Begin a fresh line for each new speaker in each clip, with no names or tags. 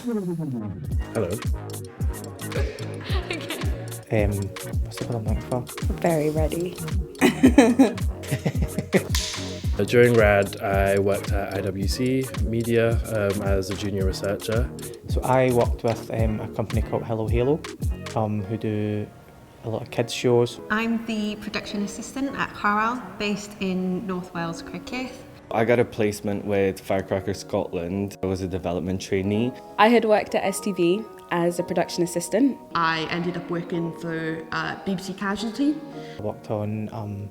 Hello. What's the word I'm looking for?
Very ready.
During RAD, I worked at IWC Media as a junior researcher.
So I worked with a company called Hello Halo, who do a lot of kids shows.
I'm the production assistant at Carlisle, based in North Wales, Cricket.
I got a placement with Firecracker Scotland. I was a development trainee.
I had worked at STV as a production assistant.
I ended up working for BBC Casualty.
I worked on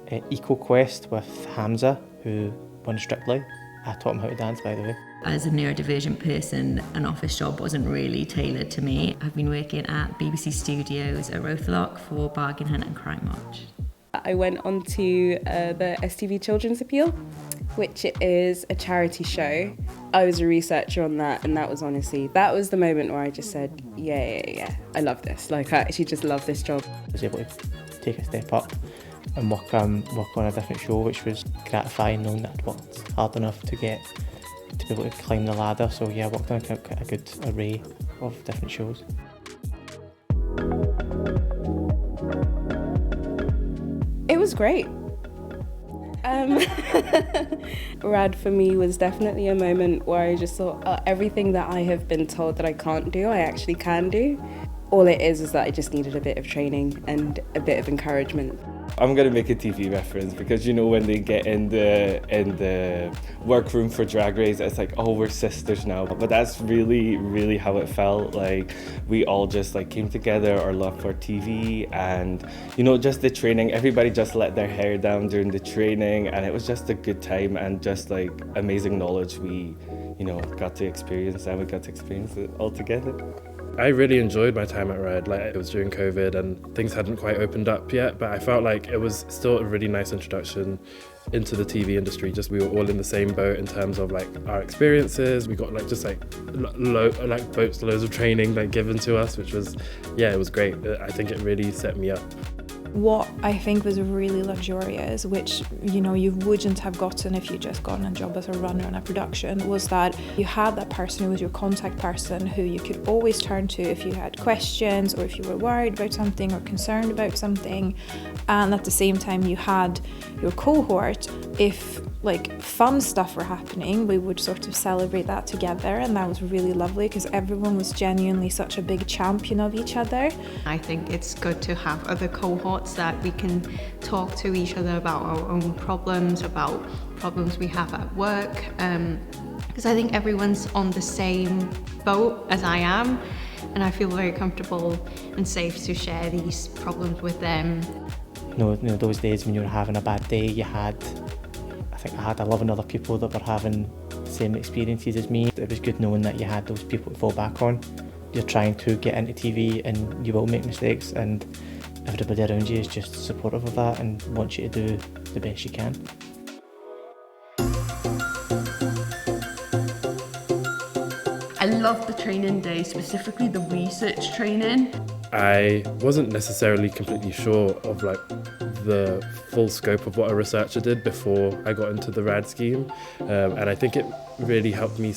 EcoQuest with Hamza, who won Strictly. I taught him how to dance, by the way.
As a neurodivergent person, an office job wasn't really tailored to me. I've been working at BBC Studios at Rotherlock for Bargain Hunt and Crime Watch.
I went on to the STV Children's Appeal, which is a charity show. I was a researcher on that, and that was the moment where I just said, yeah, I love this. Like, I actually just love this job.
I was able to take a step up and work on a different show, which was gratifying, knowing that I'd worked hard enough to be able to climb the ladder. So yeah, I worked on a good array of different shows.
It was great. RAD for me was definitely a moment where I just thought, everything that I have been told that I can't do, I actually can do. All it is that I just needed a bit of training and a bit of encouragement.
I'm gonna make a TV reference because you know when they get in the workroom for Drag Race, it's like, oh, we're sisters now. But that's really how it felt. Like we all just like came together, our love for TV, and you know, just the training. Everybody just let their hair down during the training, and it was just a good time and just like amazing knowledge we, got to experience, and we got to experience it all together.
I really enjoyed my time at RAD. Like, it was during COVID and things hadn't quite opened up yet, but I felt like it was still a really nice introduction into the TV industry. Just we were all in the same boat in terms of like our experiences. We got like just like loads of training like given to us, which was, it was great. I think it really set me up.
What I think was really luxurious, which you wouldn't have gotten if you just gotten a job as a runner in a production, was that you had that person who was your contact person who you could always turn to if you had questions or if you were worried about something or concerned about something. And at the same time you had your cohort. If like fun stuff were happening, we would sort of celebrate that together, and that was really lovely because everyone was genuinely such a big champion of each other.
I think it's good to have other cohorts that we can talk to each other about our own problems, about problems we have at work, because I think everyone's on the same boat as I am, and I feel very comfortable and safe to share these problems with them.
Those days when you were having a bad day, I had 11 other people that were having the same experiences as me. It was good knowing that you had those people to fall back on. You're trying to get into TV and you will make mistakes, and everybody around you is just supportive of that and wants you to do the best you can.
I loved the training day, specifically the research training.
I wasn't necessarily completely sure of like the full scope of what a researcher did before I got into the RAD scheme, and I think it really helped me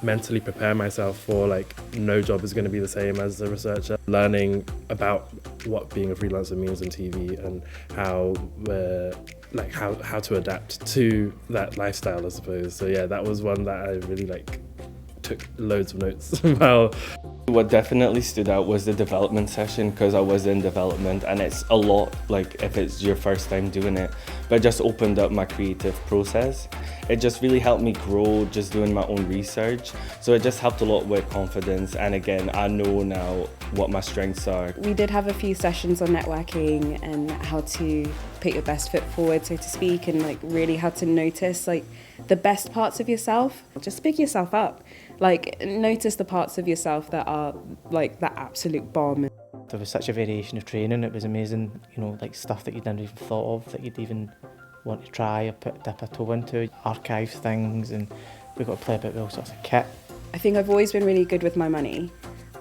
mentally prepare myself for like no job is going to be the same as a researcher. Learning about what being a freelancer means in TV and how to adapt to that lifestyle, I suppose. So yeah, that was one that I really took loads of notes about.
What definitely stood out was the development session, because I was in development and it's a lot like if it's your first time doing it, but it just opened up my creative process. It just really helped me grow just doing my own research. So it just helped a lot with confidence, and again, I know now what my strengths are.
We did have a few sessions on networking and how to put your best foot forward, so to speak, and really how to notice the best parts of yourself. Just pick yourself up. Notice the parts of yourself that are the absolute bomb.
There was such a variation of training, it was amazing, stuff that you didn't even thought of, that you'd even want to try or dip a toe into, archive things, and we got to play about with all sorts of kit.
I think I've always been really good with my money,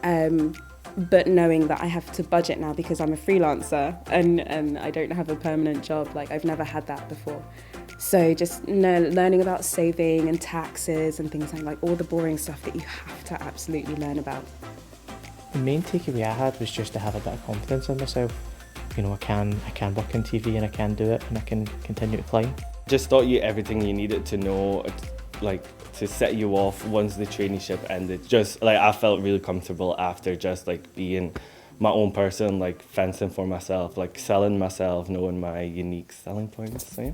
but knowing that I have to budget now because I'm a freelancer and I don't have a permanent job, I've never had that before. So just learning about saving and taxes and things like all the boring stuff that you have to absolutely learn about.
The main takeaway I had was just to have a bit of confidence in myself. You know, I can work in TV and I can do it and I can continue to climb.
Just taught you everything you needed to know, like to set you off once the traineeship ended. Just like I felt really comfortable after just like being my own person, like fencing for myself, like selling myself, knowing my unique selling points. So, yeah.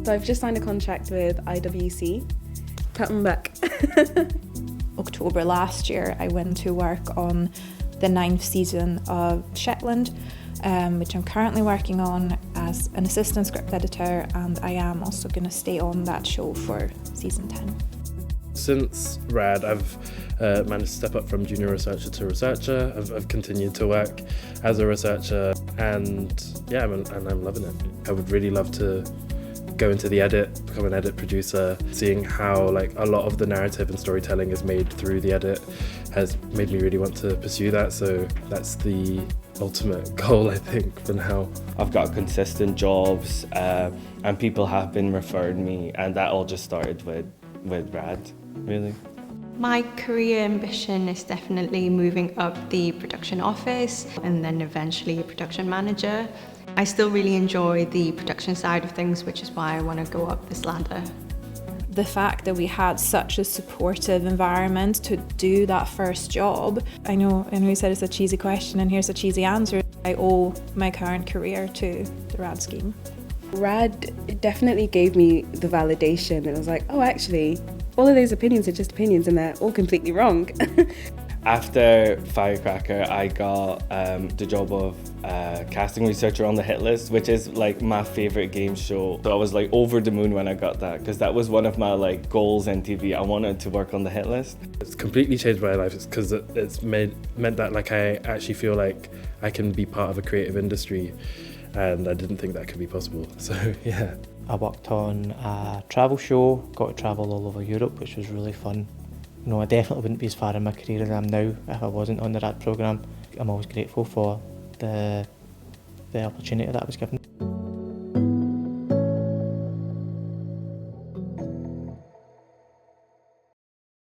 So I've just signed a contract with IWC. Pat them back.
October last year, I went to work on the 9th season of Shetland, which I'm currently working on as an assistant script editor, and I am also going to stay on that show for season 10. Since
RAD, I've managed to step up from junior researcher to researcher. I've continued to work as a researcher, and yeah, I'm loving it. I would really love to go into the edit, become an edit producer. Seeing how like a lot of the narrative and storytelling is made through the edit has made me really want to pursue that. So that's the ultimate goal, I think, for now.
I've got consistent jobs, and people have been referring me, and that all just started with RAD, really.
My career ambition is definitely moving up the production office and then eventually a production manager. I still really enjoy the production side of things, which is why I want to go up this ladder.
The fact that we had such a supportive environment to do that first job. I know you said it's a cheesy question and here's a cheesy answer. I owe my current career to the RAD scheme.
RAD definitely gave me the validation. It was like, oh, actually, all of those opinions are just opinions and they're all completely wrong.
After Firecracker, I got the job of casting researcher on the Hit List, which is like my favorite game show. So I was like over the moon when I got that, because that was one of my like goals in TV. I wanted to work on the Hit List.
It's completely changed my life because it's meant that like I actually feel like I can be part of a creative industry, and I didn't think that could be possible. So yeah.
I worked on a travel show, got to travel all over Europe, which was really fun. You know, I definitely wouldn't be as far in my career as I am now if I wasn't on the RAD programme. I'm always grateful for the opportunity that I was given.